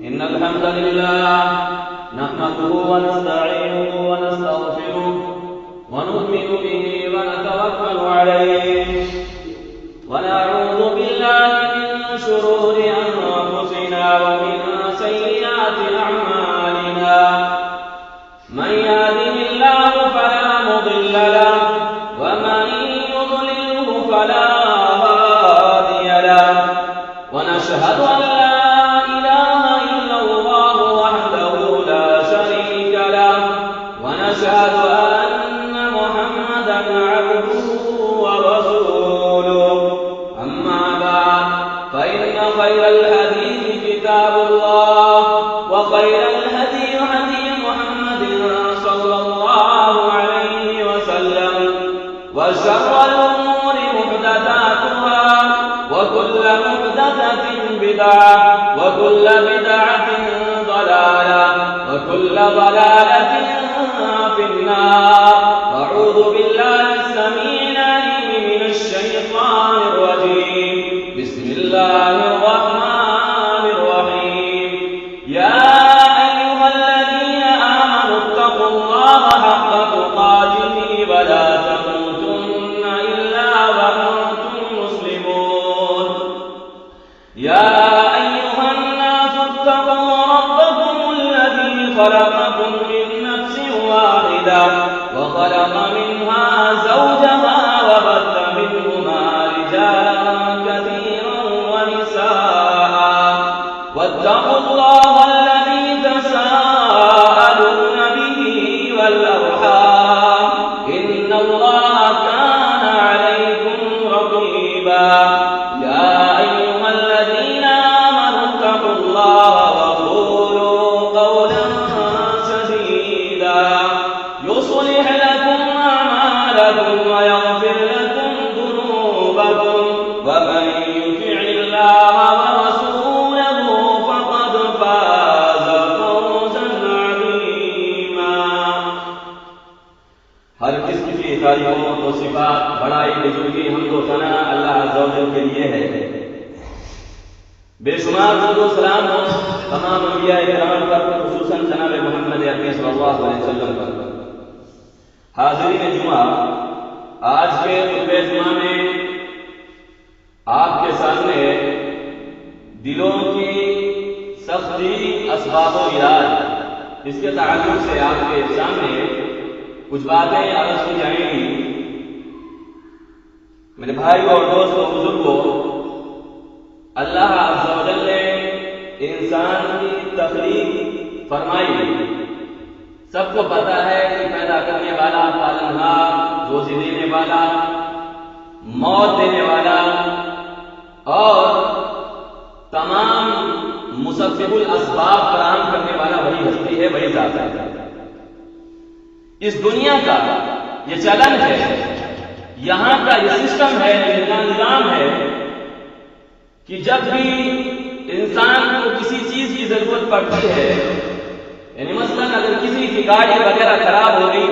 إن الحمد لله نحمده ونستعينه ونستغفره ونؤمن به ونتوكل عليه ونعوذ بالله من شرور أنفسنا ومن سيئات أعمالنا من يهده الله فلا مضل له ومن يضلله فلا هادي له ونشهد أن لا إله إلا الله وحده لا شريك له ونشهد أن محمدا عبده ورسوله أما بعد فإن خير الحديث كتاب الله وخير الهدي هدي محمد صلى الله عليه وسلم وشر الأمور محدثاتها وكل محدثة بدعة وكل بدعة ضلالة وكل ضلالة في النار أعوذ بالله السميع العليم من الشيطان الرجيم بسم الله الرحمن الرحيم يا أيها الذين آمنوا اتقوا الله حق تقاته ولا تموتن إلا وأنتم مسلمون يا أيها الناس اتقوا ربكم الذي خلقكم من نفس واحدة وخلق منها زوجها وبث منهما رجالا كثيرا ونساء واتقوا الله الذي تساءلون به والأرحام إن الله كان عليكم رقيبا يا أيها الذين آمنوا اتقوا الله وقولوا قولا سديدا يصلح لكم أعمالكم ويغفر لكم ذنوبكم ومن يطع الله ورسوله فقد فاز فوزا عظيما ہر قسم کی تعریفوں و صفات بڑائی بزرگی حمد و ثنا اللہ عز و جل کے لیے ہے. بے شمار درود و سلام ہو تمام انبیاء کرام پر خصوصاً جناب محمد عربی صلی اللہ علیہ وسلم پر. حاضرین جمعہ، آج کے خطبہ جمعہ میں آپ کے سامنے دلوں کی سختی اسباب و علاج اس کے تعلق سے آپ کے سامنے کچھ باتیں عرض کی جائیں گی. میرے بھائیوں اور دوستوں بزرگوں، اللہ عز و جل نے انسان کی تخلیق فرمائی. سب کو پتا ہے کہ پیدا کرنے والا، پالنہار، روزی دینے والا، موت دینے والا اور تمام مسبب الاسباب فراہم کرنے والا وہی ہستی ہے، وہی ذات ہے. اس دنیا کا یہ چلن ہے، یہاں کا یہ سسٹم ہے، یہ نظام ہے کہ جب بھی انسان کو کسی چیز کی ضرورت پڑتی ہے، یعنی مثلا اگر کسی کی گاڑی وغیرہ خراب ہو گئی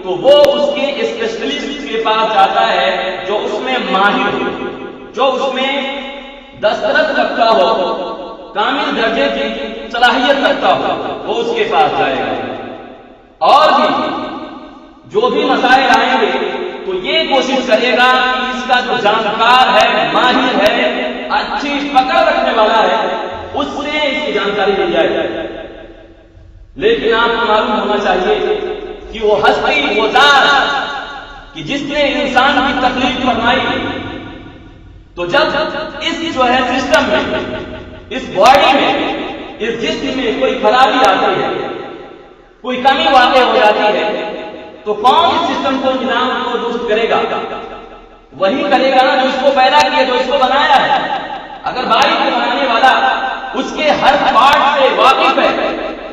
تو وہ اس کے اسپیشلسٹ کے پاس جاتا ہے جو اس میں ماہر ہو، جو اس میں دسترس رکھتا ہو، کامل درجے کی صلاحیت رکھتا ہو، وہ اس کے پاس جائے گا. اور بھی جو بھی مسائل آئیں گے تو یہ کوشش کرے گا کہ اس کا جو جانکار ہے، ماہر ہے، اچھی پکڑ رکھنے والا ہے، اس سے اس کی جانکاری لی جائے. لیکن آپ کو معلوم ہونا چاہیے کہ وہ ہستی، وہ ذات کہ جس نے انسان کی تخلیق فرمائی، تو جب اس جو ہے سسٹم میں، اس باڈی میں، اس جسم میں کوئی خرابی آتی ہے، کوئی کمی واقع ہو جاتی ہے، تو کون اس سسٹم کو، نظام کو درست کرے گا؟ وہی کرے گا نا جو اس کو پیدا کیا، جو اس کو بنایا ہے. اگر باڈی کو بنانے والا اس کے ہر پارٹ سے واقف ہے،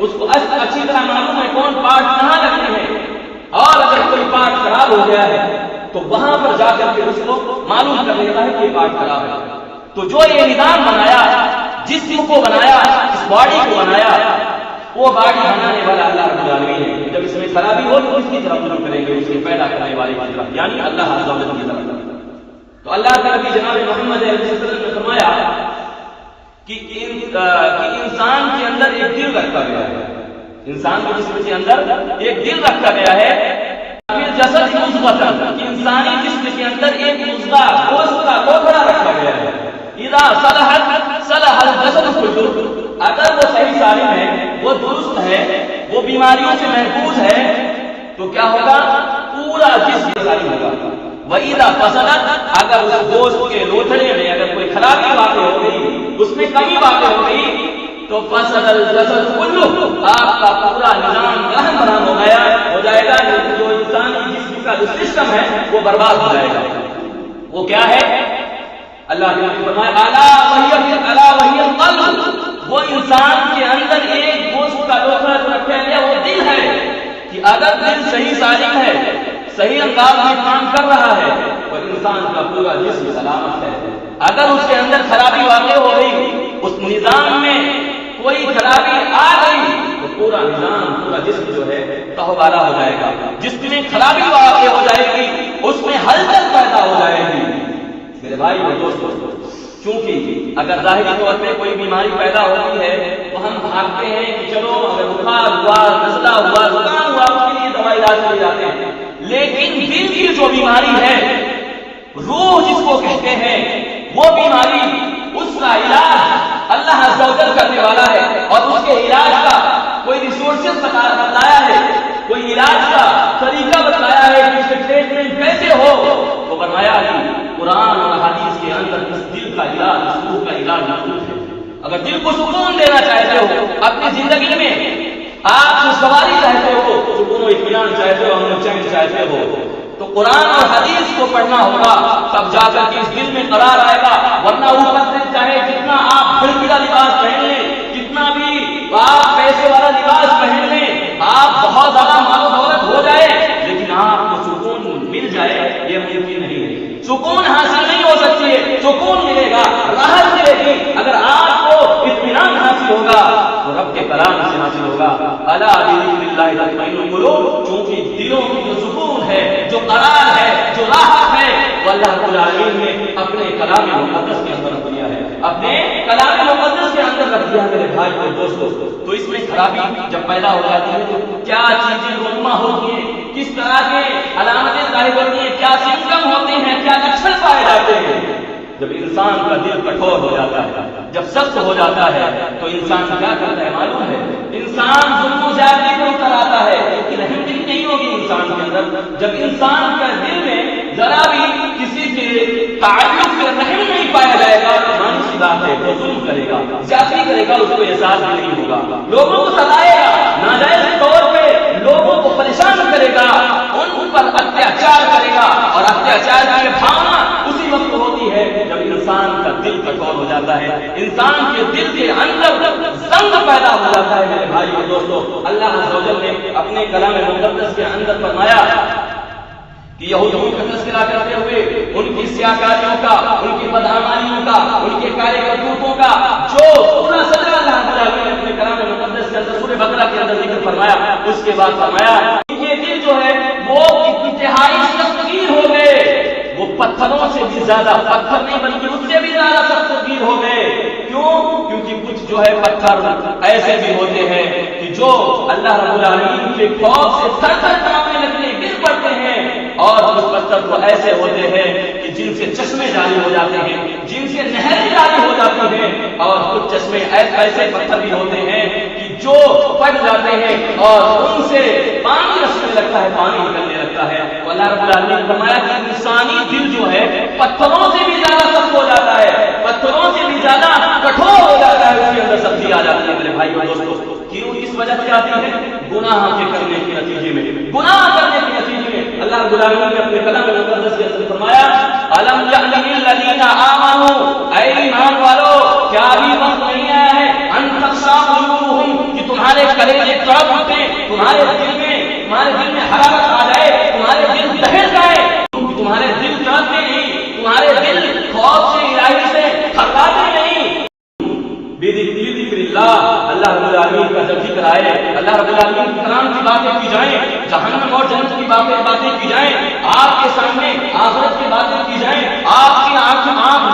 اس کو اچھی طرح معلوم ہے کون پارٹ کہاں لگنے ہیں، اور اگر کوئی پارٹ خراب ہو گیا ہے تو وہاں پر جا کر کے اس کو معلوم کر لیتا ہے کہ یہ پارٹ خراب ہے. تو جو یہ نظام بنایا، جسم کو بنایا، اس باڈی کو بنایا، وہ باڈی بنانے والا اللہ رب العالمین ہے. جب اس میں خرابی ہو تو کس کی طرف رجوع کریں گے؟ اس کے پیدا کرنے والے کی طرف، یعنی اللہ عز و جل کی طرف. تو اللہ تعالیٰ کی جناب محمد علیہ السلام نے فرمایا کہ انسان کے اندر رکھا گیا ہے. انسان کے جسم کے اندر ایک دل رکھا گیا ہے. پھر جسد مضغۃ، انسانی جسم کے اندر ایک مضغہ گوشت کا لوتھڑا رکھا گیا ہے. اذا صلحت صلح الجسد كله، اگر وہ صحیح سالم ہے، وہ درست ہے، وہ بیماریوں سے محفوظ ہے، تو کیا ہوگا؟ پورا جسم سالم ہوگا. وَإِذَا فَسَدَتْ، اگر اس گوشت کے لوتھڑے میں اگر کوئی خرابی واقع ہو گئی، اس میں کمی واقع ہو گئی، تو فَسَدَ الْجَسَدُ كُلُّهُ، آپ کا پورا نظام رہن برہن ہو جائے گا. جو انسانی جسم کا جو سسٹم ہے وہ برباد ہو جائے گا. وہ کیا ہے؟ اللہ نے فرمایا الا وہی القلب، وہ انسان کے اندر ایک گوشت کا لوتھڑا جو رکھا گیا وہ دل ہے. کہ اگر دل صحیح سالم ہے، صحیح انداز میں کام کر رہا ہے، تو انسان کا پورا جسم سلامت ہے. اگر اس کے اندر خرابی واقع ہو گئی، اس نظام میں کوئی خرابی آ گئی، تو پورا نظام، پورا جسم جو ہے تہوارہ ہو جائے گا. جس میں خرابی واقع ہو جائے گی، اس میں ہلچل پیدا ہو جائے گی. میرے بھائی اور دوستو، چونکہ اگر ظاہری طور پہ کوئی بیماری پیدا ہوتی ہے تو ہم بھاگتے ہیں کہ چلو اگر بخار ہوا، نزلہ ہوا، زکام ہوا، اس کے لیے دوائی علاج کے لیے جاتے ہیں. لیکن دل کی جو بیماری ہے، روح جس کو کہتے ہیں، وہ بیماری، اس کا علاج اللہ عز و جل کرنے والا ہے. اور اس کے علاج کا کوئی ریسورسز بتلایا ہے، کوئی علاج کا طریقہ بتلایا ہے کہ اس کے ٹریٹمنٹ کیسے ہو. تو فرمایا کہ قرآن اور حدیث کے اندر اس دل کا علاج، اس روح کا علاج موجود ہے. اگر دل کو سکون دینا چاہتے ہو اپنی زندگی میں، آپ خوشگواری چاہتے ہو، سکون و اطمینان چاہتے ہو، امن و چین چاہتے ہو، تو قرآن اور حدیث کو پڑھنا ہوگا. تب جا کر کے اس دل میں قرار آئے گا. ورنہ اوپر سے چاہے جتنا آپ کھڑکیلا لباس پہن لیں، جتنا بھی آپ پیسے والا لباس پہن لیں، آپ بہت زیادہ مال و دولت ہو جائے، لیکن آپ کو سکون مل جائے، یہ ممکن نہیں ہے. سکون حاصل نہیں ہو سکتی ہے. سکون ملے گا، راحت ملے گی اگر آپ کو اطمینان حاصل ہوگا، تو رب کے کلام سے حاصل ہوگا. الا بذکر اللہ تطمئن القلوب، چونکہ دلوں کی جو سکون ہے، جو قرار ہے، جو راحت ہے، وہ اللہ رب العالمین نے اپنے کلام مقدس کے اندر رکھ دیا ہے. اپنے کلام مقدس کے اندر رکھ دیا. میرے بھائی اور دوستو، تو اس میں خرابی جب پیدا ہو جاتی ہے تو کیا چیزیں رونما ہوتی ہیں، کس طرح کے علامتیں ظاہر ہوتی ہیں، کیا سمٹم ہوتے ہیں، کیا لچھن پائے جاتے ہیں. جب انسان کا دل کٹھور ہو جاتا ہے، جب سخت ہو جاتا ہے، تو انسان کیا کرتا ہے معلوم ہے؟ انسان ظلم و زیادتی پر اتر آتا ہے. رحم دل نہیں ہوگی انسان کے اندر. جب انسان کا دل میں ذرا بھی کسی کے تعلق سے رحم نہیں پایا جائے گا، تو ظاہر سی بات ہے وہ ظلم کرے گا، زیادتی کرے گا، اس کو احساس بھی نہیں ہوگا، لوگوں کو ستائے گا، ناجائز طور پہ لوگوں کو پریشان کرے گا، ان پر اتیاچار کرے گا. اور اتیاچار کی بھاونا اسی وقت ہوتی ہے جب انسان کا دل کٹھور ہو جاتا ہے، انسان کے دل کے اندر زنگ پیدا ہو جاتا ہے. میرے بھائی اور دوستو، اللہ عز و جل نے اپنے کلام مقدس کے اندر فرمایا کہ یہودیوں کا تذکرہ کرتے ہوئے ان کی سیاکاریوں کا، ان کی بدعمالیوں کا، ان کے کارے کرتوتوں کا جو پورا سجا اللہ رب العالمین نے اپنے کلام مقدس کے اندر سورہ بقرہ کے اندر ذکر فرمایا. اس کے بعد فرمایا یہ دل جو ہے وہ انتہائی سختگیر ہو گئے. وہ پتھروں سے بھی زیادہ، پتھر نہیں بلکہ اس سے بھی زیادہ سختگیر ہو گئے. کیوں؟ کیونکہ کچھ جو ہے پتھر ایسے بھی ہوتے ہیں کہ جو اللہ رب العالمین کے خوف سے تھر تھر کانپنے لگتے، گر پڑتے ہیں. اور کچھ پتھر تو ایسے ہوتے ہیں کہ جن سے چشمے جاری ہو جاتے ہیں، جن سے نہریں جاری ہو جاتی ہیں. اور کچھ چشمے ایسے پتھر بھی ہوتے ہیں کہ جو پھٹ جاتے ہیں اور ان سے پانی رسنے لگتا ہے، پانی نکلنے لگتا ہے. اللہ رب العالمین نے فرمایا کہ انسانی دل جو ہے پتھروں سے بھی زیادہ سخت ہو جاتا ہے، پتھروں سے بھی زیادہ کٹھور ہو جاتا ہے. اس کے اندر سختی آ جاتی ہے. میرے بھائی اور دوستو، کیوں اس وجہ سے آتی ہے؟ گناہ کے کرنے کے نتیجے میں، گناہ کرنے کے نتیجے میں. اللہ رب العالمین نے اپنے کلام مقدس کے اندر فرمایا الم یعلم الذین آمنوا، اے ایمان والو کیا بھی وقت نہیں آیا ہے ان تخشع قلوبہم، کہ تمہارے کلیجے تڑپ اٹھیں، تمہارے دل میں حرارت آ جائے، تمہارے دل دہل جائے. تمہارے دل تڑپتے نہیں، تمہارے دل خوف سے الہی سے تھکاتے نہیں. بذکر اللہ، اللہ رب العالمین کا جب ذکر آئے، اللہ رب العالمین کے کلام کی باتیں کی جائیں، جہنم اور جنت کی باتیں کی جائیں، آپ کے سامنے آخرت کی باتیں کی جائیں، آپ کی آنکھ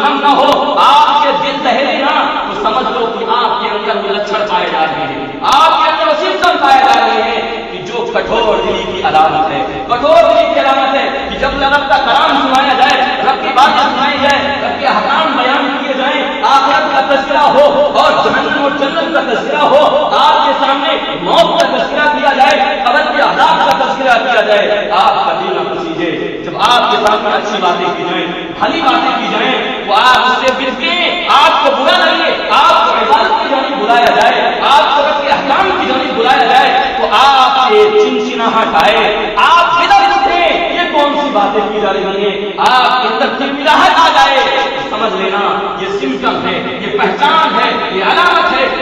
نم نہ ہو، آپ کے دل دہلے نہ، تو سمجھ لو کہ آپ کے اندر وہ لچھڑ پائے جا رہے ہیں، آپ کے اندر وہ سمٹم پائے جا رہے ہیں کہ جو کٹھور دلی کی علامت ہے، کٹھور دلی کی علامت ہے کہ جب رب کا کلام سنایا جائے، رب کی باتیں سنائی جائے، رب کے احکام بیان کیے جائیں، آخرت کا تذکرہ ہو اور جہنم اور جنت کا تذکرہ ہو، آپ کے سامنے موت کا تذکرہ کیا جائے، قبر کے عذاب کا تذکرہ کیا جائے، آپ کا دل نہ پسیجے۔ جب آپ کے سامنے اچھی باتیں کی جائیں، بھلی باتیں کی جائیں، تو آپ اس سے برکیں، آپ کو برا لگے، آپ کو عبادت کی جانب بلایا جائے، آپ کو رب کے احکام کی جانب بلایا جائے، تو آپ سے چنچناہٹ آئے، آپ بدر اٹھیں، یہ کون سی باتیں کی جا رہی ہیں، آپ کے اندر چڑچڑاہٹ آ جائے، سمجھ لینا یہ سمٹم ہے، یہ پہچان ہے، یہ علامت ہے،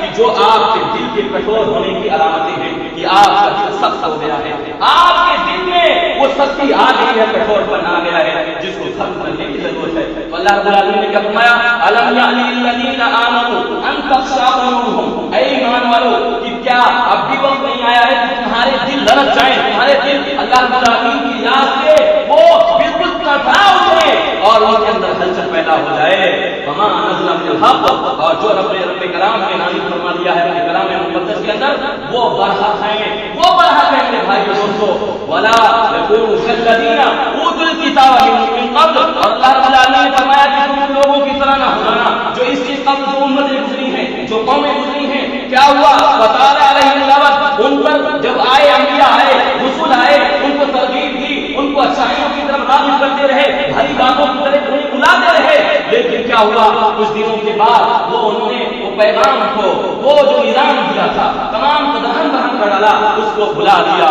کہ جو آپ کے دل کے کٹھور ہونے کی علامتیں ہیں کہ آپ کا دل سخت ہو گیا ہے، آپ کے دل میں وہ سختی آ گئی ہے، کٹھور پن آ گیا ہے، جس کو ختم کرنے کی ضرورت ہے۔ تو اللہ رب العالمین نے کیا فرمایا، الم یعن للذین آمنوا ان تخشع قلوبهم، اے ایمان والو کہ کیا اب بھی وقت نہیں آیا ہے کہ تمہارے دل لرز جائیں، تمہارے دل اللہ رب العالمین کی یاد سے وہ بالکل تڑپا اٹھے اور ان کے اندر ہلچل پیدا ہو جائے۔ وما نزل من الحق، اور جو رب کلام کے نازل فرما دیا ہے اپنے کلام مقدس کے اندر، وہ برحق ہیں، وہ برحق ہیں میرے بھائی دوستو۔ ولا يكونوا كالذين اوتوا الكتاب من قبل، اور اللہ رب العالمین نے فرمایا کہ تم لوگوں کی طرح نہ ہو جانا جو اس سے قبل جو امتیں گزری ہیں، جو قومیں گزری ہیں، کیا ہوا، وطال علیہم الامد، ان پر جب آئے انبیاء آئے، رسول آئے، ان کو ترغیب دی، ان کو اچھائیوں کی طرف راغب کرتے رہے، بھلی باتوں کی طرف انہیں بلاتے رہے، لیکن کیا ہوا، کچھ دنوں کے بعد وہ انہوں نے وہ پیغام کو، وہ جو نظام دیا تھا، تمام کو دہن دہن کر ڈالا، اس کو بھلا دیا۔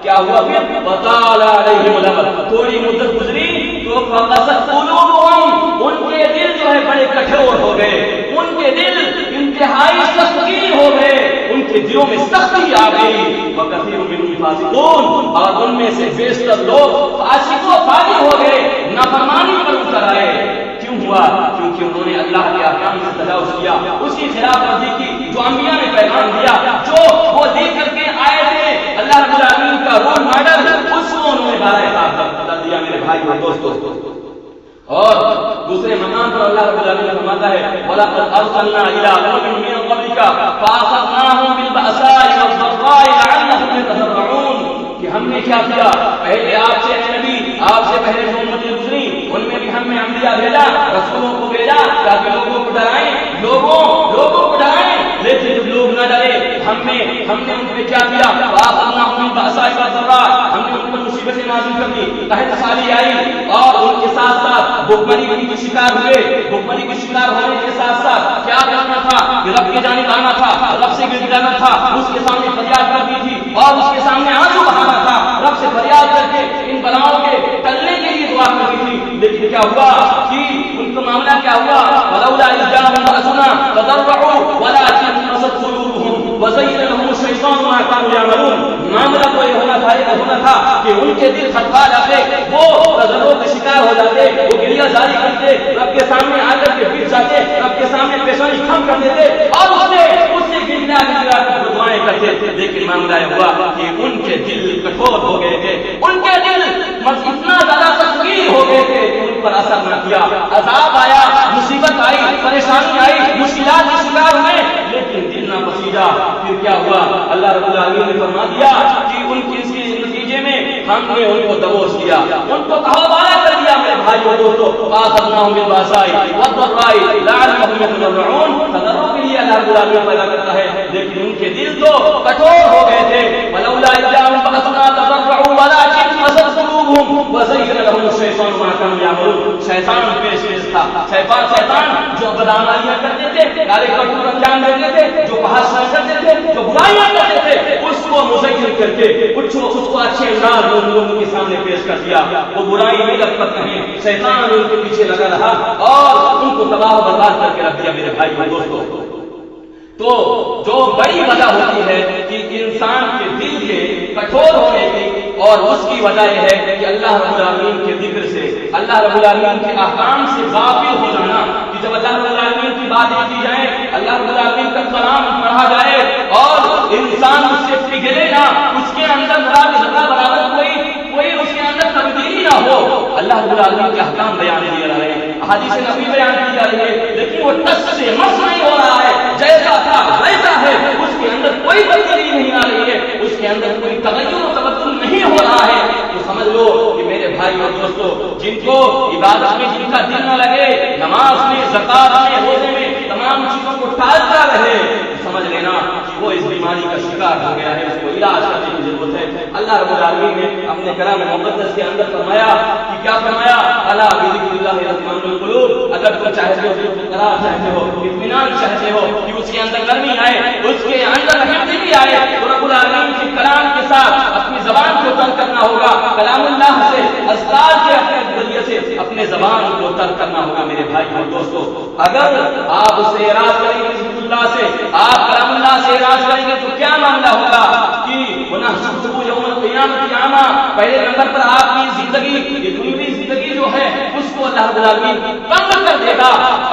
کیا ہوا پھر، وطال علیہم الامد، تھوڑی مدت گزری تو فقست قلوبهم، ان کے دل جو ہے بڑے کٹھور ہو گئے، ان کے دل انتہائی سختی ہو گئے، ان کے دلوں میں سختی آ گئی، وکثیر منهم فاسقون، اور ان میں سے بیشتر لوگ فاسق و فاجر ہو گئے، نافرمانی پر اتر آئے۔ کیوں ہوا؟ کیونکہ انہوں نے اللہ کے احکام سے تجاوز کیا، اس کی خلاف ورزی کی جو انبیاء نے پیغام دیا، جو وہ دے کر کے آئے تھے اللہ رب العالمین کا رول ماڈل، اس کو انہوں نے بارے بدل دیا میرے بھائی اور دوستو۔ اور دوسرے مقام پر اللہ رب العالمین فرماتا ہے، وَلَقَدْ أَرْسَلْنَا إِلَىٰ أُمَمٍ مِّن قَبْلِكَ فَأَخَذْنَاهُم بِالْبَأْسَاءِ وَالضَّرَّاءِ لَعَلَّهُمْ يَتَضَرَّعُونَ، کہ ہم نے کیا کیا، پہلے آپ سے نبی، آپ سے پہلے جو امتیں گزری، ان میں بھی ہم نے انبیاء بھیجا، رسولوں کو بھیجا تاکہ لوگوں کو ڈرائیں، لوگوں کو ڈرائیں، لیکن جب لوگ نہ ڈرے، ہم نے ان پہ کیا کیا، فَأَخَذْنَاهُم بِالْبَأْسَاءِ وَالضَّرَّاءِ، ہم نے ان پر مصیبتیں نازل کر دی، قحط سالی آئی، اور ان کے ساتھ ساتھ بھوکمری کی شکار ہوئے، بھوکمری کی شکار ہونے کے ساتھ ساتھ کیا کرنا تھا کہ رب کی جانب آنا تھا، رب سے گر جانا تھا، اس کے سامنے فریاد کرنی تھی اور اس کے سامنے آنسو بہانا تھا، رب سے فریاد کر کے ان بلاؤں کے ٹلنے کے لیے دعا کرنی تھی، لیکن کیا ہوا کہ ان کا معاملہ کیا ہوا، ولولا اذ جاءهم بأسنا تضرعوا ولكن قست قلوبهم وزين لهم الشيطان ما كانوا يعملون، معاملہ تو یہ ہونا تھا کہ ان کے دل خطا جاتے، وہ تضرع کا شکار ہو جاتے، وہ گریہ زاری کرتے، رب کے سامنے آ کر کے گر جاتے، رب کے سامنے پیشانی خم کر دیتے اور اس سے گرا کر دعائیں کرتے، لیکن معاملہ یہ ہوا کہ ان کے دل کٹھور ہو گئے تھے، ان کے دل اتنا زیادہ تسخیر ہو گئے تھے کہ ان پر اثر نہ کیا، عذاب آیا، مصیبت آئی، پریشانی آئی، مشکلات کا شکار ہوئے، لیکن دل نہ پسیجا۔ پھر کیا ہوا، اللہ رب العالمین نے فرما دیا کہ ان کے اس نتیجے میں ہم نے ان کو دبوچ دیا، ان کو تہوالا کر دیا میرے بھائی اور دوستو، فَأَخَذْنَاهُم بِالْبَأْسَاءِ وَالضَّرَّاءِ لَعَلَّهُمْ يَتَضَرَّعُونَ، تضرع کے لیے اللہ رب العالمین پیدا کرتا ہے، لیکن ان کے دل تو کٹھور ہو گئے تھے، وَلَوْلَا إِذْ جَاءَهُم بَأْسُنَا تَضَرَّعُوا وَلَكِنْ قَسَتْ قُلُوبُهُمْ وَزَيَّنَ لَهُمُ الشَّيْطَانُ مَا كَانُوا يَعْمَلُونَ، شیطان پیش تھا، شیطان جو بدعمالیاں کرتے تھے، گالے کٹور انجام دیتے تھے، جو فحاشیاں کرتے تھے، جو برائیاں کرتے تھے، اس کو مزین کر کے اس کو اچھے انداز میں لوگوں کے سامنے پیش کر دیا، وہ برائی میں لپت نہیں، شیطان ان کے پیچھے لگا رہا اور ان کو تباہ و برباد کر کے رکھ دیا میرے بھائی اور دوستو۔ تو جو بڑی وجہ ہوتی ہے کہ انسان کے دل کے کٹھور ہونے کی، اور اس کی وجہ یہ ہے کہ اللہ رب العالمین کے ذکر سے، اللہ رب العالمین کے احکام سے غافل ہو جانا، کہ جب اللہ رب العالمین کی باتیں کی جائیں، اللہ رب العالمین کا کلام پڑھا جائے اور انسان اس سے پگھلے نہ، اس کے اندر ذرہ برابر کوئی اس کے اندر تبدیلی نہ ہو، اللہ رب العالمین کے احکام بیان کیے رہے، حدیث نبی بیان کی جا رہی ہے، لیکن وہ ٹس سے مس نہیں ہو رہا ہے، جیسا تھا ویسا ہے، اس کے اندر کوئی تبدیلی نہیں آ رہی ہے، اس کے اندر کوئی تغیر و تبدل نہیں ہو رہا ہے، تو سمجھ لو کہ میرے بھائی اور دوستو، جن کو عبادت میں جن کا دل نہ لگے، نماز میں، زکات میں، روزے میں، تمام چیزوں کو ٹالتا رہے، سمجھ لینا کہ وہ اس بیماری کا شکار ہو گیا ہے، اس کو علاج کرنے کی ضرورت ہے۔ اللہ رب العالمین نے اپنے کلام مقدس کے اندر فرمایا کہ کیا فرمایا؟ الا بذکر اللہ تطمئن القلوب، اگر تم چاہتے ہو کہ قرار چاہتے ہو، اطمینان چاہتے ہو کہ اس کے اندر نرمی آئے، اس کے اندر رحمت آئے، تو رب العالمین کے کلام کے ساتھ اپنی زبان کو ترک کرنا ہوگا، کلام اللہ سے، اذکار کے ذریعے سے اپنے زبان کو ترک کرنا ہوگا۔ میرے بھائی اور دوستو، اگر آپ اس سے اعراض کریں گے، ذکر اللہ سے، آپ کلام اللہ سے اعراض کریں گے، تو کیا معاملہ ہوگا کہ وَنَحْشُرُهُ يَوْمَ الْقِيَامَةِ أَعْمَىٰ، پہلے نمبر پر آپ کی زندگی، یہ دنیوی زندگی جو ہے، اس کو اللہ رب العالمین تنگ کر دے گا،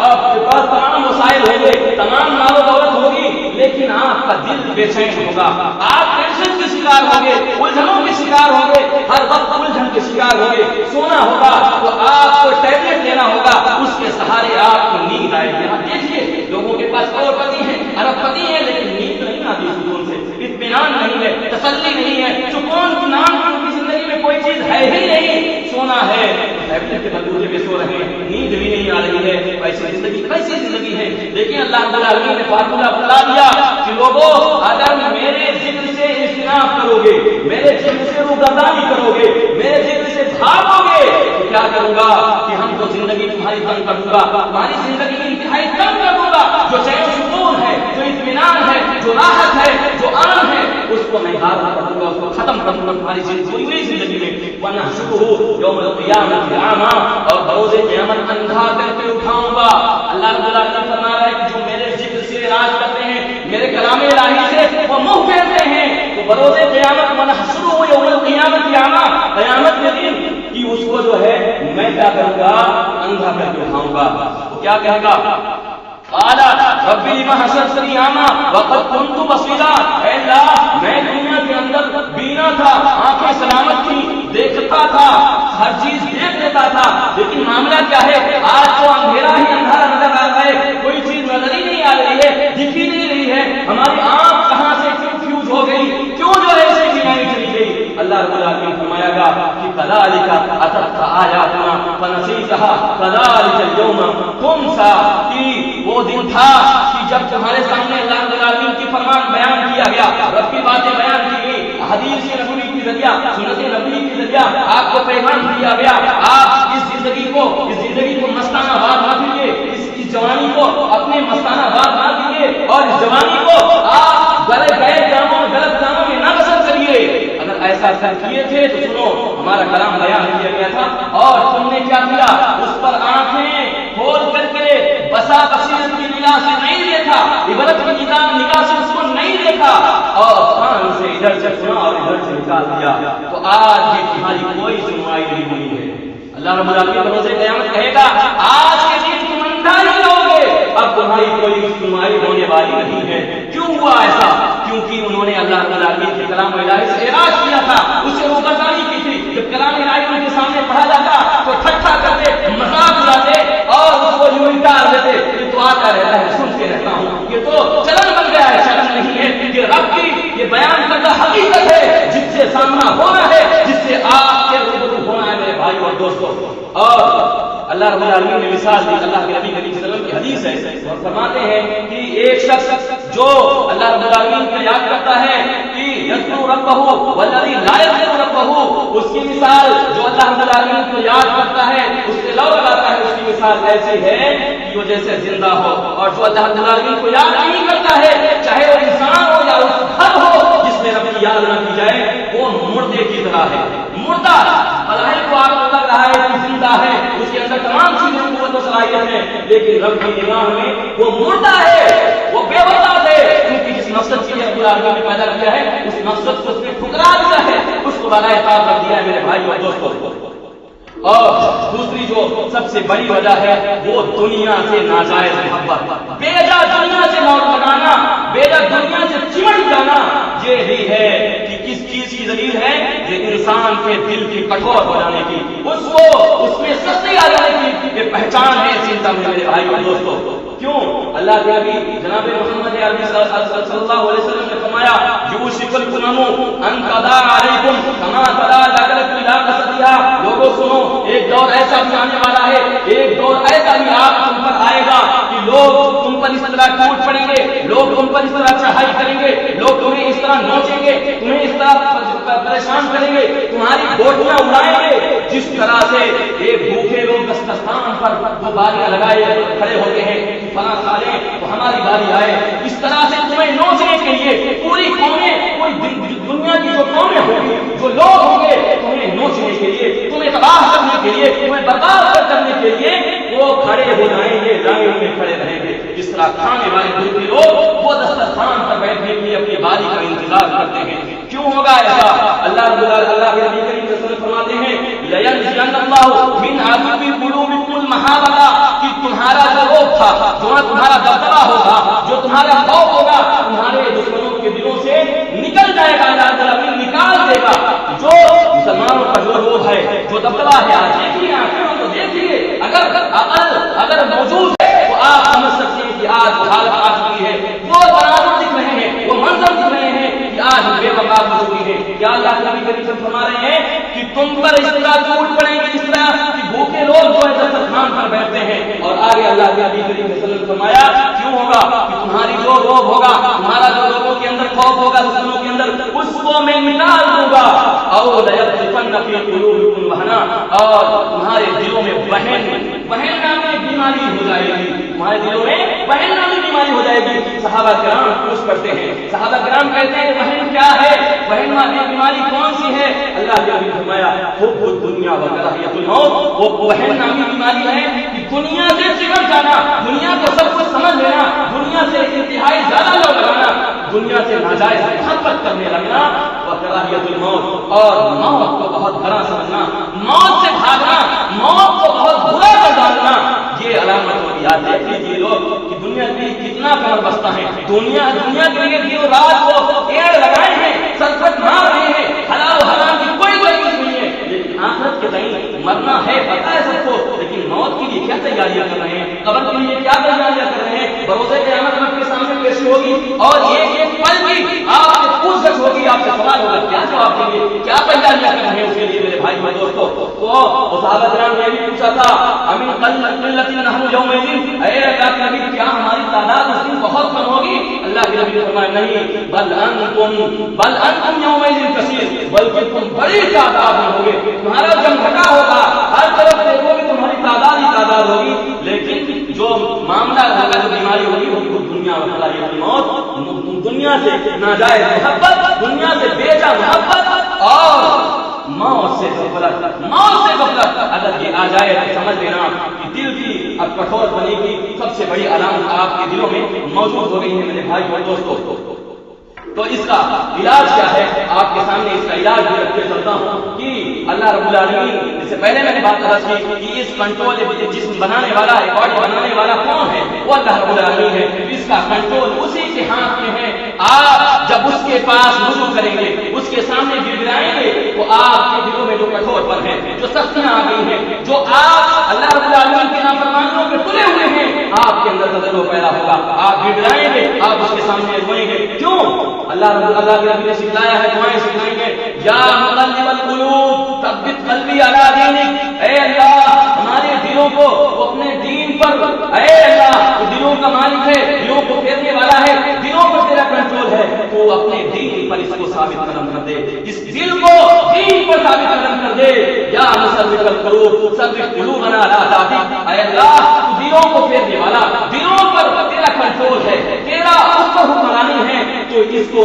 آپ کے پاس تمام وسائل ہوں گے، تمام مال و دولت ہوگی، لیکن آپ کا دل بے چین ہوگا، آپ ٹینشن کے شکار ہوں گے، الجھنوں کے شکار ہوں گے، ہر وقت الجھن کے شکار ہوں گے، سونا ہوگا تو آپ کو ٹیبلٹ لینا ہوگا، اس کے سہارے آپ کو نیند آئے گی۔ آپ دیکھیے لوگوں کے پاس کروڑ پتی ہیں، ارب پتی ہیں، لیکن نیند نہیں آتی سکون سے، اطمینان نہیں ہے، تسلی نہیں ہے، سکون کی نام کی ان کی زندگی میں کوئی چیز ہے ہی نہیں، سونا ہے، ٹیبلٹ کے بلبوتے پہ سو رہے ہیں، نیند بھی نہیں آ رہی ہے، ایسی زندگی کیسی زندگی ہے؟ لیکن اللہ رب العالمین نے فارمولہ بتا دیا کہ لوگوں اگر میرے ذکر سے اجتناب کرو گے، میرے ذکر سے روگردانی کرو گے، میرے ذکر سے بھاگو گے، تو کیا کروں گا کہ ہم کو زندگی تمہاری تنگ کر دوں گا، تمہاری زندگی میں انتہائی تنگ کر دوں گا، جو چین سکون ہے، جو اطمینان ہے، جو راحت ہے، جو امن ہے، اس کو میں حاصل کر دوں گا، اس کو ختم کر دوں گا تمہاری پوری زندگی میں۔ وَنَحْشُرُهُ يَوْمَ الْقِيَامَةِ أَعْمَىٰ، اور بروز قیامت اندھا کر کے اٹھاؤں گا۔ اللہ رب العالمین فرما رہا ہے کہ جو میرے ذکر سے اعراض کرتے ہیں، میرے کلام الہی سے وہ منہ پھیرتے ہیں، تو بروز قیامت وَنَحْشُرُهُ يَوْمَ الْقِيَامَةِ أَعْمَىٰ، قیامت کے دن کہ اس کو جو ہے میں کیا کروں گا؟ اندھا کر کے اٹھاؤں گا۔ وہ کیا کہے گا؟ قال رب لما حشرتني اعمى وقد كنت بصيرا، اے اللہ میں دنیا کے اندر بینا تھا، آنکھیں سلامت تھی، دیکھتا تھا، ہر چیز دیکھ لیتا تھا، لیکن معاملہ کیا ہے؟ آج تو اندھیرا ہی اندھیرا نظر آ رہا ہے، کوئی چیز نظر ہی نہیں آ رہی ہے، دکھ ہی نہیں رہی ہے، ہماری آنکھ کہاں سے کیوں فیوز ہو گئی، کیوں جو ہے ایسی بیماری چلی گئی؟ اللہ رب العالمین فرمایا گا کہ كذلك اتتك آیاتنا فنسیتها كذلك اليوم تنسى، کہ وہ دن تھا کہ جب تمہارے سامنے اللہ رب العالمین کی فرمان بیان کیا گیا، رب کی باتیں بیان کی گئی، حدیث نبوی کے ذریعہ، سنت نبوی کے ذریعہ آپ کو پیغام دیا گیا، آپ اس زندگی کو مستانہ باد نہ دیجیے، اس جوانی کو اپنے مستانہ باد نہ دیجیے، اور اس جوانی کو آپ غلط کاموں میں نہ بسر کریے۔ اگر ایسا کیے تھے تو سنو، ہمارا کلام بیان کیا گیا تھا اور تم نے کیا کیا؟ اس پر آنکھیں کھول کر کے بسا بصیرت کی نگاہ سے نہیں دیکھا، عبرت کی نگاہ سے اس کو نہیں دیکھا، اور کان سے ادھر سے سنا اور ادھر سے نکال دیا، تو آج بھی تمہاری کوئی سنوائی نہیں ہوئی ہے۔ اللہ رب العالمین بروز قیامت کہے گا آج کے دن تم اندھا نہیں رہوگے، اب تمہاری کوئی سنوائی ہونے والی نہیں ہے۔ کیوں ہوا ایسا؟ کیونکہ انہوں نے اللہ رب العالمین کے کلام الہی سے اعراض کیا تھا، اسے روگردانی کی تھی۔ جب کلام الہی ان کے سامنے پڑھا جاتا تو ٹھٹھا کرتے، مذاق اڑاتے اور اس کو یوں ٹال دیتے، یہ تو آتا رہتا ہے، سنتے رہتا ہوں، یہ تو چلن بن گیا ہے۔ چلن نہیں ہے، یہ رب کی یہ بیان کردہ حقیقت ہے جس سے سامنا ہونا ہے، جس سے آپ کے روبرو ہونا ہے میرے بھائی اور دوستوں۔ اور اللہ رب العالمین نے مثال دی، اللہ کے نبی صلی اللہ علیہ وسلم کی حدیث ہے اور فرماتے ہیں کہ ایک شخص جو اللہ رب العالمین کو یاد کرتا ہے کہ یذکر ربہ والذی لا یذکر ربہ، اس کی مثال جو اللہ رب العالمین کو یاد کرتا ہے، اس سے لو لگاتا ہے، اس کی مثال ایسی ہے کہ وہ جیسے زندہ ہو، اور جو اللہ رب العالمین کو یاد نہیں کرتا ہے، چاہے وہ انسان ہو یا اس گھر ہو جس میں رب کی یاد نہ کی جائے، وہ مردے کی طرح ہے۔ مردہ بظاہر کو آپ کو لگ رہا ہے کہ زندہ ہے، اس کے اندر تمام چیزیں قوت و صلاحیت ہے، لیکن رب کی نگاہ میں وہ مردہ ہے، وہ بے وفا ہے، کیونکہ جس مقصد کے لیے رب العالمین نے پیدا کیا ہے اس مقصد کو اس نے ٹھکرا دیا ہے، اس کو بلا عقاب کر دیا ہے میرے بھائی اور دوستوں۔ اور دوسری جو سب سے بڑی وجہ ہے وہ دنیا سے ناجائز محبت، بیجا دنیا سے لوٹ لگانا، بیجا دنیا سے چمٹ جانا، یہ بھی ہے کہ کس چیز کی دلیل ہے یہ انسان کے دل کی کٹور ہو جانے کی، اس میں سستی آ جانے کی یہ پہچان ہے سنتا میں میرے بھائی اور دوستوں۔ کیوں؟ اللہ کے نبی جناب محمد عربی صلی اللہ علیہ وسلم نے فرمایا یوشک الامم ان تداع علیکم کما تداع الاکلۃ الی قصدھا، لوگوں سنو ایک دور ایسا بھی آنے والا ہے، ایک دور ایسا بھی آپ تم پر آئے گا کہ لوگ تم پر اس طرح ٹوٹ پڑیں گے، لوگ تم پر اس طرح چڑھائی کریں گے، لوگ تمہیں اس طرح نوچیں گے، تمہیں اس طرح پریشان کریں گے، تمہاری بوٹیاں اڑائیں گے، جس طرح سے ایک بھوکے لوگ دسترخوان پر وہ باریاں لگائے کھڑے ہوتے ہیں فلاں کھا لیں تو ہماری باری آئے، اس طرح سے تمہیں نوچنے کے لیے پوری قومیں، پوری دنیا کی جو قومیں ہوں گی، جو لوگ ہوں گے تمہیں نوچنے کے لیے، تمہیں تباہ کرنے کے لیے، تمہیں برباد کرنے کے لیے وہ کھڑے ہو جائیں گے، لائن میں کھڑے رہیں گے۔ جس طرح کھانے والے بھوکے لوگ وہ دسترخوان پر بیٹھنے کے لیے اپنی باری کا انتظار کرتے ہیں۔ کیوں ہوگا ایسا؟ اللہ کے نبی کریم صلی اللہ علیہ وسلم فرماتے ہیں لَيَنزِعَنَّ اللَّهُ مِنْ عَدُوِّ قُلُوبِكُمُ الْمَحَابَةَ، کہ تمہارا جو روب تھا، جو تمہارا دبدبہ ہوگا، جو تمہارا خوف ہوگا، تمہارے دشمنوں کے دلوں سے نکل جائے گا، اللہ تعالیٰ نکال دے گا۔ جو مسلمانوں کا جو روب ہے، جو دبدبہ ہے، آج دیکھیے آنکھوں کو دیکھیے، اگر موجود ہے تو آپ سمجھ سکتے ہیں کہ آج حالت آ چکی ہے، وہ تناظر دکھ رہے ہیں، وہ منظر دکھ رہے ہیں کہ آج بے وقار ہو چکی ہے۔ کیا اللہ کے نبی کریم فرما رہے ہیں کہ تم پر اس طرح ٹوٹ پڑیں گے، اس طرح کہ بھوکے لوگ جو ہے دسترخوان پر بیٹھتے ہیں، اور آگے اللہ کے نبی کریم صلی اللہ علیہ وسلم فرمایا کیوں ہوگا کہ تمہاری جو روب ہوگا، تمہارا جو لوگوں کے اندر خوف ہوگا، دشمنوں کے اندر، اس کو میں نکال دوں گا، اور لَيَقْذِفَنَّ فِي قُلُوبِكُمْ وَهْنًا، اور تمہارے دلوں میں وہن نامی بیماری ہو جائے گی، تمہارے دلوں میں وہن نامی بیماری ہو جائے گی۔ صحابہ کرام پوچھ کرتے ہیں، صحابہ کرام کہتے ہیں وہن کیا ہے، وہن نامی بیماری کون سی ہے؟ اللہ کے نبی نے فرمایا حب الدنیا و کراہیت الموت، وہ وہن نامی بیماری ہے کہ دنیا سے چمٹ جانا، دنیا کو سب کچھ سمجھ لینا، دنیا سے انتہائی زیادہ لوگ لگانا، دنیا سے ناجائز محبت کرنے لگنا، و کراہیت الموت، اور موت کو بہت بڑا سمجھنا، موت سے بھاگنا، موت کو بہت برا کر ڈالنا، یہ علامت ہوگی۔ یاد دیکھ لیجیے لوگ کہ دنیا کی کتنا کمر بستہ ہے، دنیا کے لیے دن رات کو پیڑ لگائے ہیں، سرکٹ مار رہے ہیں، حلال و حرام کی کوئی تمیز نہیں ہے، لیکن آخرت کے تئیں مرنا ہے پتہ ہے سب کو، لیکن موت کے لیے کیا تیاریاں کر رہے ہیں، قبر کے لیے کیا تیاریاں کر رہے ہیں، بروزے قیامت رب کے سامنے پیشی ہوگی، اور ایک پل کی آپ سے پوچھ گچھ ہوگی، آپ سے سوال ہوگا، کیا جواب دیں گے، کیا تیاریاں کر رہے ہیں اس کے لیے میرے بھائی اور دوستوں۔ تو صحابہ کرام نے بھی پوچھا تھا امن قلت نحن یومئذ، اے اللہ کے نبی کیا ہماری تعداد اس دن بہت کم ہوگی؟ اللہ کے نبی نے فرمایا نہیں، بل انتم یومئذ کثیر، بلکہ تم بڑی تعداد میں ہوگے، تمہارا جمگھٹا ہوگا، ہر طرف دیکھو گے تمہاری تعداد ہی تعداد ہوگی، لیکن جو معاملہ ہوگا، جو بیماری ہوگی وہ دنیا اور کراہیت الموت، دنیا سے ناجائز محبت، دنیا سے بیجا محبت، اور موت سے غفلت۔ اگر یہ آ جائے تو سمجھ لینا کہ دل کی اب کٹور بنے کی سب سے بڑی علامت آپ کے دلوں میں موجود ہو گئی ہے میرے بھائی اور دوستوں۔ تو اس کا علاج کیا ہے؟ آپ کے سامنے اس کا علاج بھی رکھ کے چلتا ہوں کہ اللہ رب العالمین، جس سے پہلے میں نے بات کہا تھی کہ اس کنٹرول جسم بنانے والا ہے، باڈی بنانے والا کون ہے؟ وہ اللہ رب العالمین ہے۔ اس کا کنٹرول اسی کے ہاتھ میں ہے۔ آپ جب اس کے پاس رجوع کریں گے، اس کے سامنے گڑگڑائیں گے، تو آپ کے دلوں میں جو کٹھور پر ہے، جو سختیاں آ گئی ہیں، جو آپ اللہ رب العالمین کے نافرمانیوں پہ تلے ہوئے ہیں، آپ کے اندر تجربہ پیدا ہوگا، آپ گڑگڑائیں گے، آپ اس کے سامنے روئیں گے۔ کیوں؟ اللہ کے نبی نے سکھلایا ہے، دعائیں سکھلائیں گے، یا مقلب القلوب ثبت قلبی علی دینک، اے اللہ ہمارے دلوں کو وہ اپنے دین پر، اے اللہ تو دلوں کا مالک ہے، دلوں کو پھیرنے والا ہے، دلوں پر تیرا کنٹرول ہے، تو اپنے دین پر اس کو ثابت قدم کر دے، اس دل کو دین پر ثابت قدم کر دے۔ یا مصرف القلوب ثبت قلوبنا علی طاعتک، اے اللہ تو دلوں کو پھیرنے والا، دلوں پر تیرا کنٹرول ہے، تیرا اس پر حکمرانی ہے، تو اس کو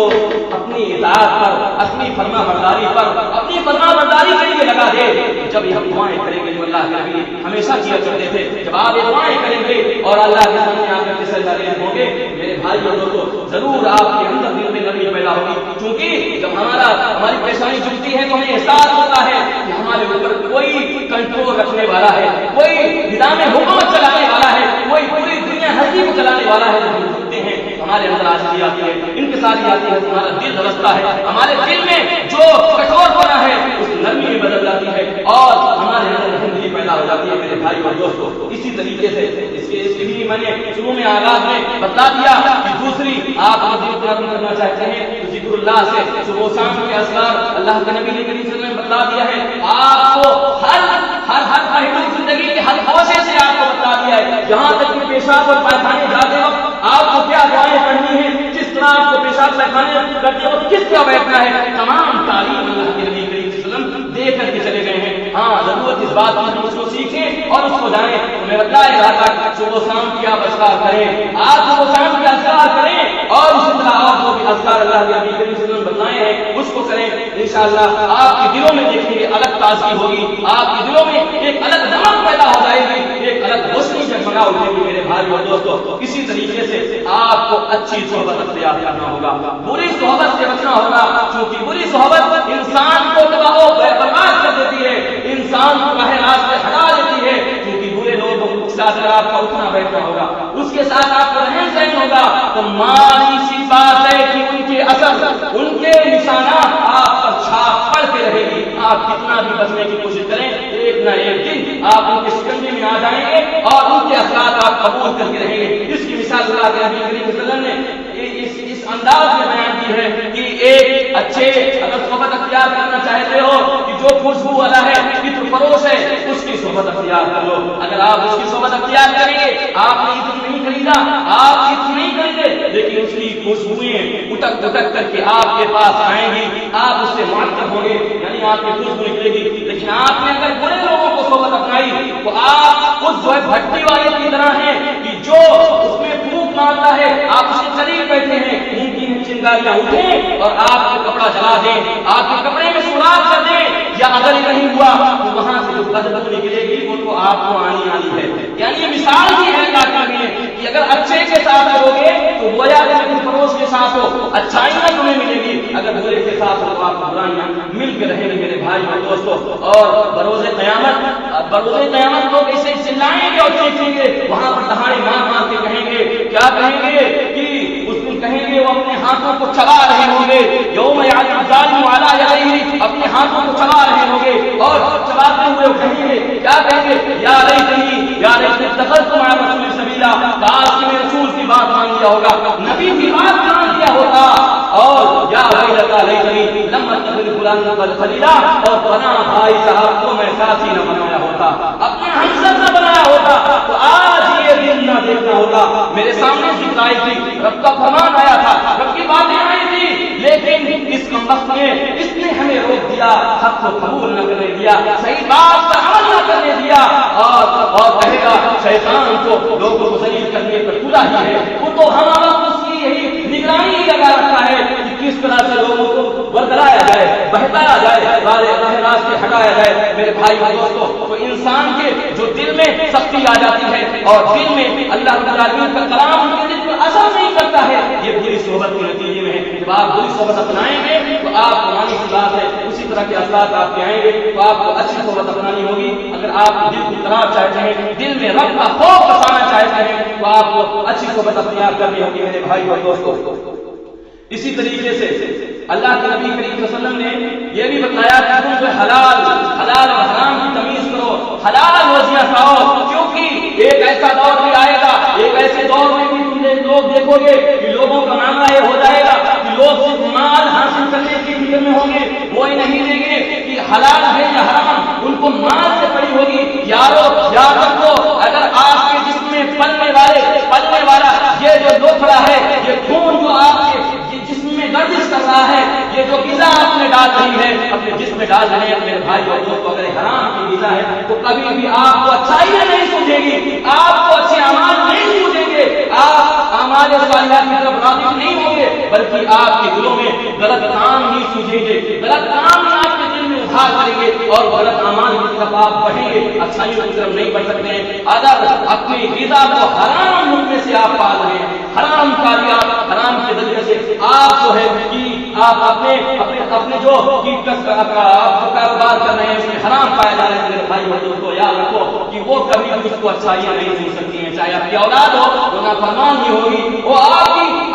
اپنی اطاعت پر، اپنی فرما برداری پر، اپنی فرما برداری کے لیے لگا دے۔ جب یہ ہم دعائیں کریں گے، جو اللہ کے نبی ہمیشہ کیا کرتے تھے، جب آپ یہ دعائیں کریں گے اور اللہ کے سامنے آ کر کے سجدہ ریز ہوں گے، میرے بھائی اور دوستوں، ضرور آپ کے اندر دل میں نرمی پیدا ہوگی، کیونکہ جب ہماری پریشانی جھکتی ہے تو ہمیں احساس ہوتا ہے کہ ہمارے اوپر کوئی کنٹرول رکھنے والا ہے، کوئی نظام حکومت چلانے والا ہے، کوئی پوری دنیا ہستی کو چلانے والا ہے۔ جب ہم جھکتے ہیں ہمارے اندر آجزی آتی ہے، انکساری آتی ہے، ہمارا دل دھڑکتا ہے، ہمارے دل میں جو کٹور بنا ہے اس نرمی میں بدل جاتی ہے اور ہمارے اندر رحمدلی پیدا ہو جاتی ہے میرے بھائی اور دوستوں۔ اسی طریقے سے اس کے لیے میں نے شروع میں آغاز میں بتا دیا کہ دوسری آپ دل کو نرم کرنا چاہتے ہیں تو ذکر اللہ سے صبح و شام کے اذکار اللہ کے نبی کریم صلی اللہ علیہ وسلم نے بتا دیا ہے، آپ کو ہر زندگی کے ہر خوشے سے آپ کو بتا دیا ہے، جہاں تک کہ پیشاب اور پائخانے جاتے وقت آپ کو کیا دعائیں پڑھنی ہیں، جس طرح آپ کو پیشاب پائخانے کرتے وقت کس طرح بیٹھنا ہے، تمام تعلیم اللہ کے نبی کریم صلی اللہ علیہ وسلم دے کر کے چلے گئے ہیں۔ ہاں ضرورت اس بات کی ہم اس کو سیکھیں اور اس کو جانیں۔ میں بتایا رہا تھا صبح و شام کی آپ اذکار کریں، آپ صبح و شام کی اذکار کریں اور اسی طرح آپ کو بھی اذکار اللہ کے نبی کریم صلی اللہ علیہ وسلم بتائے ہیں اس کو کریں، انشاءاللہ آپ کے دلوں میں دیکھیں گے الگ تازگی ہوگی، آپ کے دلوں میں ایک الگ دمک پیدا ہو جائے گی، ایک الگ روشنی جگمگا اٹھے گی میرے بھائی اور دوستوں۔ اسی طریقے سے آپ کو اچھی صحبت اختیار کرنا ہوگا، بری صحبت سے بچنا ہوگا، کیونکہ بری صحبت انسان کو تباہ و برباد کر دیتی ہے، انسان کو راہ راست سے ہٹا دیتی ہے، کیونکہ برے لوگوں کے ساتھ اگر آپ کا اٹھنا بیٹھنا ہوگا، اس کے ساتھ آپ کا رہن سہن ہوگا تو مانی سی بات ہے کہ ان کے اثر، ان کے نشانات آپ پر چھاپ پڑ کے رہے گی۔ آپ کتنا بھی بچنے کی کوشش کریں، ایک نہ ایک دن آپ ان کے شکنجے میں آ جائیں گے اور ان کے اثرات آپ قبول کر کے رہیں گے۔ اس کی مثال اللہ کے نبی کریم صلی اللہ علیہ وسلم نے اس انداز میں بیان کی ہے کہ ایک اچھے اگر صحبت اختیار کرنا چاہتے ہو کہ جو خوشبو والا ہے، عطر فروش ہے، اس کی صحبت اختیار کر لو۔ اگر آپ اس کی صحبت اختیار کریں گے، آپ نے عطر نہیں خریدا، آپ عطر نہیں خریدے، لیکن اس کی خوشبوئیں اٹک اٹک کر کے آپ کے پاس آئیں گی، آپ اس سے معطر ہوں گے، یعنی آپ کی خوشبو نکلے گی۔ لیکن آپ نے اگر برے لوگوں کو صحبت اپنائی تو آپ اس جو ہے بھٹی والے کی طرح ہیں کہ جو اس میں پھونک مارتا ہے، آپ اس کے قریب بیٹھے ہیں، ممکن چنگاریاں اٹھیں اور آپ کا کپڑا جلا دیں، آپ کے کپڑے میں سوراخ کر دیں، یا اگر یہ نہیں ہوا تو وہاں سے جو بدبو نکلے گی وہ تو آپ کو آنی ہے۔ یعنی یہ مثال بھی ہے اللہ کے لیے کہ اگر اچھے کے ساتھ رہو گے تو گویا کہ فروش کے ساتھ ہو، اچھائیاں تمہیں ملے گی، اگر برے کے ساتھ ہو تو آپ کو برائیاں مل کے رہیں گے میرے بھائی اور دوستوں۔ اور بروز قیامت لوگ ایسے چلائیں گے اور چیخیں گے، وہاں پر دہاڑے مار مار کے کہیں گے، کیا کہیں گے کہ اس دن کہیں گے وہ اپنے ہاتھوں کو چبا رہے ہوں گے، یوم یعض الظالم علی یدیہ، اپنے ہاتھوں کو چبا رہے ہوں گے اور چباتے ہوئے کہیں گے، کیا کہیں گے، یا لیتنی اتخذت مع الرسول سبیلا، کاش کہ میں رسول کی بات مان لیا ہوگا، نبی کی بات مان لیا ہوتا، اور یا ویلتا لیتنی لم اتخذ فلانا خلیلا، اور فلاں بھائی صاحب کو میں ساتھی نہ بنایا ہوتا، اپنے ہمسر نہ بنایا ہوتا تو آج یہ دن نہ دیکھنا ہوتا۔ میرے سامنے ذکر آئی تھی، رب کا فرمان آیا تھا، رب کی باتیں آئی تھی، لیکن اس وقت میں اس نے ہمیں روک دیا، حق کو قبول نہ کرنے دیا، صحیح بات پر عمل نہ کرنے دیا، اور کہے گا شیطان کو لوگوں کو ذلیل کرنے پر تلا ہی ہے، وہ تو ہمارا اس کی یہی نگرانی لگا رکھا ہے کہ کس طرح سے لوگوں کو ورگلایا جائے، بہتایا جائے، راہ راست سے ہٹایا جائے۔ میرے بھائی اور دوستوں، تو انسان کے جو دل میں سختی آ جاتی ہے اور دل میں اللہ رب العالمین کا کلام ان کے دل پر اثر نہیں کرتا ہے، یہ بری صحبت کے نتیجے میں ہے۔ جب آپ بری صحبت اپنائیں گے تو آپ پرانی سی بات ہے اسی طرح کے اثرات آپ کے آئیں گے، تو آپ کو اچھی صحبت اپنانی ہوگی۔ اگر آپ دل کو قرار چاہتے ہیں، دل میں رب کا خوف بسانا چاہتے ہیں تو آپ کو اچھی صحبت اختیار کرنی ہوگی میرے بھائی اور دوستوں۔ اسی طریقے سے اللہ کے نبی کریم صلی اللہ علیہ وسلم نے یہ بھی بتایا کہ تم جو حلال اور حرام کی تمیز کرو، حلال روزیاں کھاؤ، کیونکہ ایک ایسا دور بھی آئے گا، ایک ایسے دور میں بھی تم لوگ دیکھو گے کہ لوگوں کا معاملہ یہ ہو جائے گا کہ لوگ صرف مال حاصل کرنے کی فکر میں ہوں گے، وہ نہیں دیں گے کہ حلال ہے یا حرام، ان کو مال سے پڑی ہوگی۔ یارو یاد رکھو، اگر آپ کے جسم میں پلنے والا یہ جو لوتھڑا ہے، یہ خون جو آپ کے جسم میں گردش کر رہا ہے، یہ جو غذا آپ نے ڈال رہی ہے اپنے جسم میں ڈال رہے ہیں میرے بھائی اور دوستوں، اگر حرام کی غذا ہے تو کبھی بھی آپ کو اچھائیاں نہیں سوجے گی، آپ کو اچھے اعمال نہیں سوجیں گے، آپ اعمال صالحات کی طرف راغب نہیں ہوں گے، بلکہ آپ کے دلوں میں غلط کام ہی سوجیں گے، غلط کام ہی آپ کے دل میں ابھار کریں گے اور غلط اعمال کی طرف آپ بڑھیں گے، اچھائیوں کی طرف نہیں بڑھ سکتے ہیں۔ اگر اپنی غذا کو حرام میں سے آپ پال رہے ہیں، حرام کاریات، حرام کے ذریعے سے آپ جو ہے کہ آپ اپنے جو کاروبار کر رہے ہیں اس میں حرام پایا جا رہا ہے، میرے بھائی اور دوستوں یاد رکھو کہ وہ کبھی بھی اس کو اچھائیاں نہیں سن سکتی ہیں، چاہے آپ کی اولاد ہو وہ نافرمان ہی ہوگی، وہ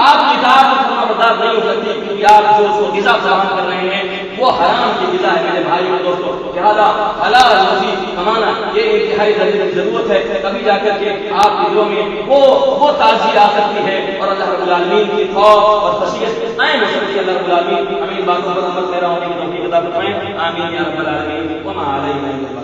آپ کی اطاعت فرما بردار نہیں ہو سکتی، کیونکہ آپ جو اس کو غذا فراہم کر رہے ہیں وہ حرام کی غذا ہے میرے بھائی اور دوستوں۔ لہٰذا حلال روزی کمانا یہ انتہائی ضرورت ہے، تبھی جا کر کے آپ کے دلوں میں وہ تازی آ سکتی ہے اور اللہ رب العالمین کی خوف اور خشیت قائم ہو سکتی ہے۔ اللہ رب العالمین ہمیں ان باتوں پر عمل پیرا ہونے کی توفیق عطا فرمائے، آمین یا رب العالمین۔ وما علینا